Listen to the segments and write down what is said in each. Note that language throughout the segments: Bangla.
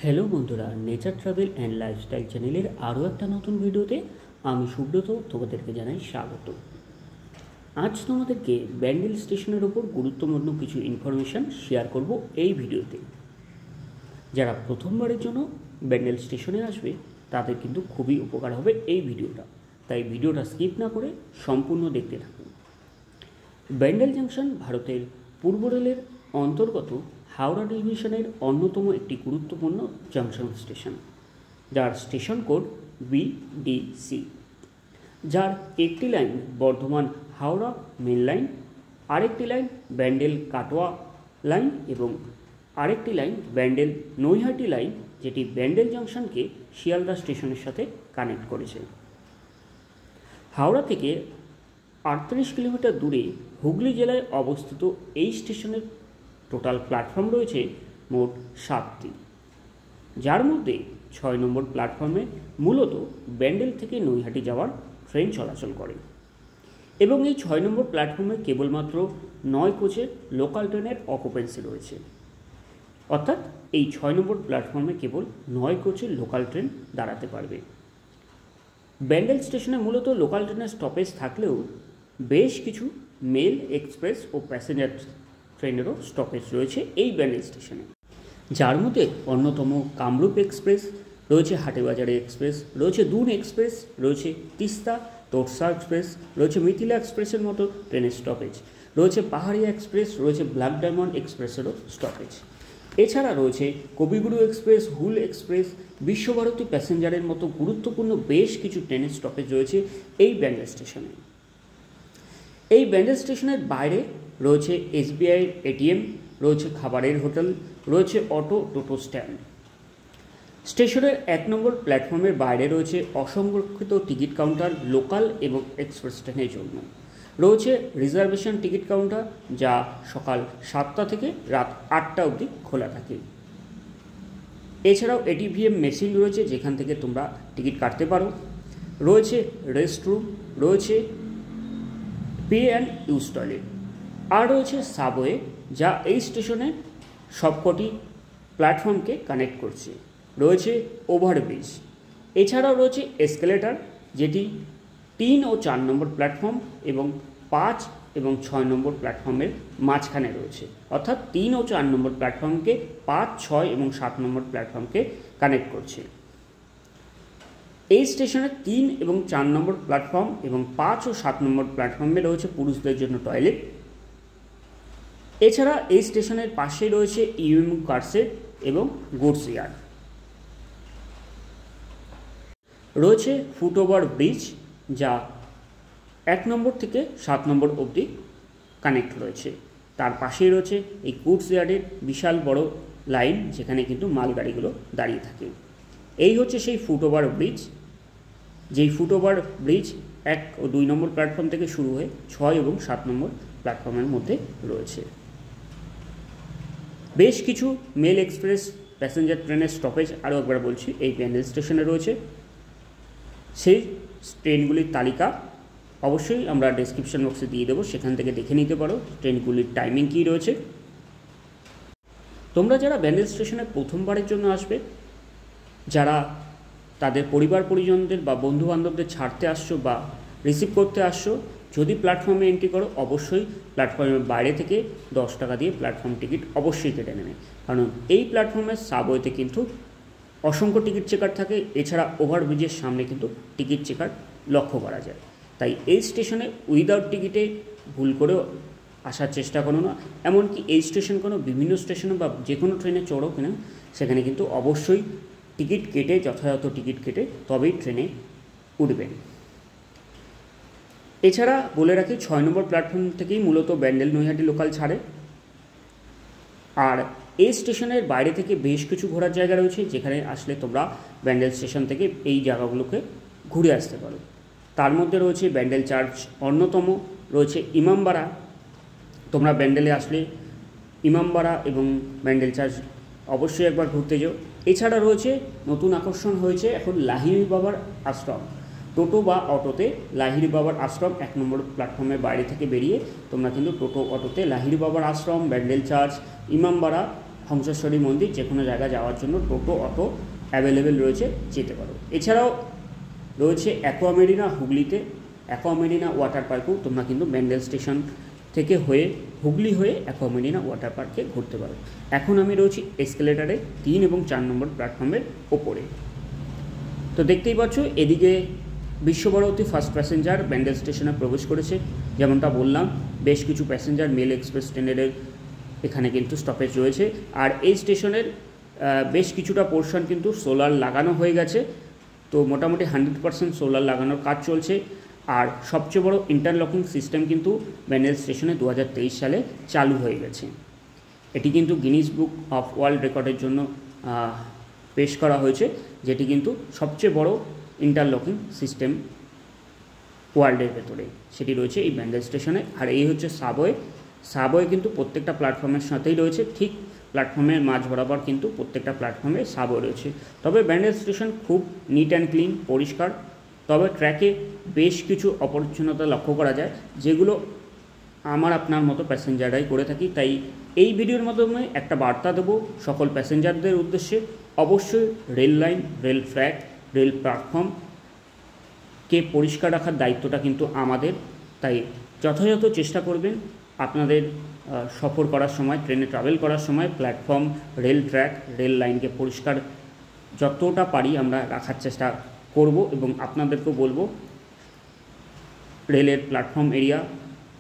হ্যালো বন্ধুরা, নেচার ট্রাভেল অ্যান্ড লাইফস্টাইল চ্যানেলের আরও একটা নতুন ভিডিওতে আমি সুব্রত তোমাদেরকে জানাই স্বাগত। আজ তোমাদেরকে ব্যান্ডেল স্টেশনের ওপর গুরুত্বপূর্ণ কিছু ইনফরমেশান শেয়ার করব এই ভিডিওতে। যারা প্রথমবারের জন্য ব্যান্ডেল স্টেশনে আসবে তাদের কিন্তু খুবই উপকার হবে এই ভিডিওটা, তাই ভিডিওটা স্কিপ না করে সম্পূর্ণ দেখতে থাকুন। ব্যান্ডেল জাংশন ভারতের পূর্ব রেলের অন্তর্গত হাওড়া ডিভিশনের অন্যতম একটি গুরুত্বপূর্ণ জাংশন স্টেশন, যার স্টেশন কোড BDC, যার একটি line Bardhaman Howrah main line, আরেকটি লাইন ব্যান্ডেল কাটোয়া লাইন এবং আরেকটি লাইন ব্যান্ডেল নৈহাটি লাইন, যেটি ব্যান্ডেল জাংশনকে শিয়ালদা স্টেশনের সাথে কানেক্ট করেছে। হাওড়া থেকে 38 কিলোমিটার দূরে হুগলি জেলায় অবস্থিত এই স্টেশনের টোটাল প্ল্যাটফর্ম রয়েছে মোট 7টি, যার মধ্যে 6 নম্বর প্ল্যাটফর্মে মূলত ব্যান্ডেল থেকে নৈহাটি যাওয়ার ট্রেন চলাচল করে এবং এই 6 নম্বর প্ল্যাটফর্মে কেবলমাত্র 9 কোচের লোকাল ট্রেনের অকুপেন্সি রয়েছে, অর্থাৎ এই 6 নম্বর প্ল্যাটফর্মে কেবল 9 কোচের লোকাল ট্রেন দাঁড়াতে পারবে। ব্যান্ডেল স্টেশনে মূলত লোকাল ট্রেনের স্টপেজ থাকলেও বেশ কিছু মেল, এক্সপ্রেস ও প্যাসেঞ্জার ট্রেনেরও স্টপেজ রয়েছে এই ব্যান্ডেল স্টেশনে, যার মধ্যে অন্যতম কামরূপ এক্সপ্রেস রয়েছে, হাটেবাজারে এক্সপ্রেস রয়েছে, দুন এক্সপ্রেস রয়েছে, তিস্তা তোরসা এক্সপ্রেস রয়েছে, মিথিলা এক্সপ্রেসের মতো ট্রেনের স্টপেজ রয়েছে, পাহাড়িয়া এক্সপ্রেস রয়েছে, ব্ল্যাক ডায়মন্ড এক্সপ্রেসেরও স্টপেজ। এছাড়া রয়েছে কবিগুরু এক্সপ্রেস, হুল এক্সপ্রেস, বিশ্বভারতী প্যাসেঞ্জারের মতো গুরুত্বপূর্ণ বেশ কিছু ট্রেনের স্টপেজ রয়েছে এই ব্যান্ডেল স্টেশনে। এই ব্যান্ডেল স্টেশনের বাইরে রয়েছে SBI ATM, রয়েছে খাবারের হোটেল, রয়েছে অটো টোটো স্ট্যান্ড। স্টেশনের 1 নম্বর প্ল্যাটফর্মের বাইরে রয়েছে অসংরক্ষিত টিকিট কাউন্টার লোকাল এবং এক্সপ্রেস ট্রেনের জন্য, রয়েছে রিজার্ভেশন টিকিট কাউন্টার যা সকাল 7টা থেকে রাত 8টা অবধি খোলা থাকে। এছাড়াও ATVM মেশিন রয়েছে যেখান থেকে তোমরা টিকিট কাটতে পারো, রয়েছে রেস্টরুম, রয়েছে পে অ্যান্ড ইউজ টয়লেট, আর রয়েছে সাবওয়ে যা এই স্টেশনে সবকটি প্ল্যাটফর্মকে কানেক্ট করছে, রয়েছে ওভারব্রিজ। এছাড়াও রয়েছে এসকেলেটর যেটি 3 ও 4 নম্বর প্ল্যাটফর্ম এবং 5 এবং 6 নম্বর প্ল্যাটফর্মের মাঝখানে রয়েছে, অর্থাৎ 3 ও 4 নম্বর প্ল্যাটফর্মকে 5, 6 এবং 7 নম্বর প্ল্যাটফর্মকে কানেক্ট করছে। এই স্টেশনে 3 এবং 4 নম্বর প্ল্যাটফর্ম এবং 5 ও 7 নম্বর প্ল্যাটফর্মে রয়েছে পুরুষদের জন্য টয়লেট। এছাড়া এই স্টেশনের পাশে রয়েছে UMU কারশেড এবং গুডস ইয়ার্ড, রয়েছে ফুটওভার ব্রিজ যা 1 নম্বর থেকে 7 নম্বর অবধি কানেক্ট রয়েছে। তার পাশেই রয়েছে এই গুডস ইয়ার্ডের বিশাল বড় লাইন যেখানে কিন্তু মালগাড়িগুলো দাঁড়িয়ে থাকে। এই হচ্ছে সেই ফুটওভার ব্রিজ, যেই ফুটওভার ব্রিজ 1 ও 2 নম্বর প্ল্যাটফর্ম থেকে শুরু হয়ে 6 এবং 7 নম্বর প্ল্যাটফর্মের মধ্যে রয়েছে। বেশ কিছু মেল, এক্সপ্রেস, প্যাসেঞ্জার ট্রেনের স্টপেজ আরও একবার বলছি এই ব্যান্ডেল স্টেশনে রয়েছে। সেই ট্রেনগুলির তালিকা অবশ্যই আমরা ডেসক্রিপশন বক্সে দিয়ে দেবো, সেখান থেকে দেখে নিতে পারো ট্রেনগুলির টাইমিং কী রয়েছে। তোমরা যারা ব্যান্ডেল স্টেশনে প্রথমবারের জন্য আসবে, যারা তাদের পরিবার পরিজনদের বা বন্ধুবান্ধবদের ছাড়তে আসছো বা রিসিভ করতে আসছো, যদি প্ল্যাটফর্মে এন্ট্রি করো অবশ্যই প্ল্যাটফর্মের বাইরে থেকে 10 টাকা দিয়ে প্ল্যাটফর্ম টিকিট অবশ্যই কেটে নেবে, কারণ এই প্ল্যাটফর্মের সাবওয়েতে কিন্তু অসংখ্য টিকিট চেকার থাকে। এছাড়া ওভারব্রিজের সামনে কিন্তু টিকিট চেকার লক্ষ্য করা যায়, তাই এই স্টেশনে উইদাউট টিকিটে ভুল করেও আসার চেষ্টা করো না। এমনকি এই স্টেশন কোনো বিভিন্ন স্টেশনে বা যে কোনো ট্রেনে চড়ো কিনা সেখানে কিন্তু অবশ্যই টিকিট কেটে, যথাযথ টিকিট কেটে তবেই ট্রেনে উঠবেন। এছাড়া বলে রাখি 6 নম্বর প্ল্যাটফর্ম থেকেই মূলত ব্যান্ডেল নৈহাটি লোকাল ছাড়ে, আর এই স্টেশনের বাইরে থেকে বেশ কিছু ঘোরার জায়গা রয়েছে যেখানে আসলে তোমরা ব্যান্ডেল স্টেশন থেকে এই জায়গাগুলোকে ঘুরে আসতে পারো। তার মধ্যে রয়েছে ব্যান্ডেল চার্চ অন্যতম, রয়েছে ইমামবাড়া। তোমরা ব্যান্ডেলে আসলে ইমামবাড়া এবং ব্যান্ডেল চার্চ অবশ্যই একবার ঘুরতে যাও। এছাড়া রয়েছে নতুন আকর্ষণ হয়েছে এখন লাহিড়ী বাবার আশ্রম। টোটো বা অটোতে লাহিড়ী বাবার আশ্রম 1 নম্বর প্ল্যাটফর্মের বাইরে থেকে বেরিয়ে তোমরা কিন্তু টোটো অটোতে লাহিড়ী বাবার আশ্রম, ব্যান্ডেল চার্চ, ইমামবাড়া, হংসেশ্বরী মন্দির, যে কোনো জায়গায় যাওয়ার জন্য টোটো অটো অ্যাভেলেবেল রয়েছে, যেতে পারো। এছাড়াও রয়েছে অ্যাকোয়ামেরিনা হুগলিতে, অ্যাকোয়ামেরিনা ওয়াটার পার্কেও তোমরা কিন্তু ব্যান্ডেল স্টেশন থেকে হয়ে হুগলি হয়ে অ্যাকোয়ামেরিনা ওয়াটার পার্কে ঘুরতে পারো। এখন আমি রয়েছি এসকেলেটারে 3 এবং 4 নম্বর প্ল্যাটফর্মের ওপরে। তো দেখতেই পাচ্ছ এদিকে বিশ্বভারতী ফার্স্ট প্যাসেঞ্জার ব্যান্ডেল স্টেশনে প্রবেশ করেছে। যেমনটা বললাম, বেশ কিছু প্যাসেঞ্জার মেল এক্সপ্রেস ট্রেনের এখানে কিন্তু স্টপেজ রয়েছে। আর এই স্টেশনের বেশ কিছুটা পোর্শন কিন্তু সোলার লাগানো হয়ে গেছে। তো মোটামুটি 100% সোলার লাগানোর কাজ চলছে। আর সবচেয়ে বড় ইন্টারলকিং সিস্টেম কিন্তু ব্যান্ডেল স্টেশনে 2023 সালে চালু হয়ে গেছে। এটি কিন্তু গিনিস বুক অফ ওয়ার্ল্ড রেকর্ডের জন্য পেশ করা হয়েছে, যেটি কিন্তু সবচেয়ে বড় ইন্টারলকিং সিস্টেম ওয়ার্ল্ডের ভেতরে, সেটি রয়েছে এই ব্যান্ডেল স্টেশনে। আর এই হচ্ছে সাবওয়ে। সাবওয়ে কিন্তু প্রত্যেকটা প্ল্যাটফর্মের সাথেই রয়েছে, ঠিক প্ল্যাটফর্মের মাঝ বরাবর কিন্তু প্রত্যেকটা প্ল্যাটফর্মে সাবওয়ে রয়েছে। তবে ব্যান্ডেল স্টেশন খুব নিট অ্যান্ড ক্লিন, পরিষ্কার। তবে ট্র্যাকে বেশ কিছু অপরিচ্ছন্নতা লক্ষ্য করা যায়, যেগুলো আমার আপনার মতো প্যাসেঞ্জাররাই করে থাকি। তাই এই ভিডিওর মাধ্যমে একটা বার্তা দেবো সকল প্যাসেঞ্জারদের উদ্দেশ্যে, অবশ্যই rail line, rail track, rail প্ল্যাটফর্মকে পরিষ্কার রাখার দায়িত্বটা কিন্তু আমাদের। তাই যথাযথ চেষ্টা করবেন আপনাদের সফর করার সময়, ট্রেনে ট্রাভেল করার সময় প্ল্যাটফর্ম, রেল ট্র্যাক, রেল লাইনকে পরিষ্কার যতটা পারি আমরা রাখার চেষ্টা করব। এবং আপনাদেরকেও বলবো রেলের প্ল্যাটফর্ম এরিয়া,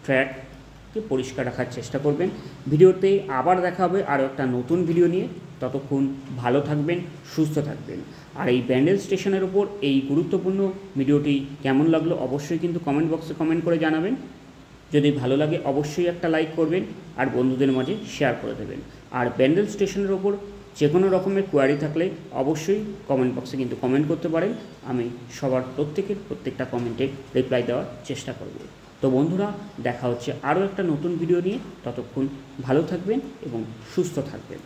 ট্র্যাককে পরিষ্কার রাখার চেষ্টা করবেন। ভিডিওতে আবার দেখা হবে আরও একটা নতুন ভিডিও নিয়ে। ততক্ষণ ভালো থাকবেন, সুস্থ থাকবেন। আর এই ব্যান্ডেল স্টেশনের ওপর এই গুরুত্বপূর্ণ ভিডিওটি কেমন লাগলো অবশ্যই কিন্তু কমেন্ট বক্সে কমেন্ট করে জানাবেন। যদি ভালো লাগে অবশ্যই একটা লাইক করবেন আর বন্ধুদের মাঝে শেয়ার করে দেবেন। আর ব্যান্ডেল স্টেশনের ওপর যে কোনো রকমের কোয়ারি থাকলে অবশ্যই কমেন্ট বক্সে কিন্তু কমেন্ট করতে পারেন। আমি সবার প্রত্যেকটা কমেন্টে রিপ্লাই দেওয়ার চেষ্টা করব। তো বন্ধুরা, দেখা হচ্ছে আরও একটা নতুন ভিডিও নিয়ে। ততক্ষণ ভালো থাকবেন এবং সুস্থ থাকবেন।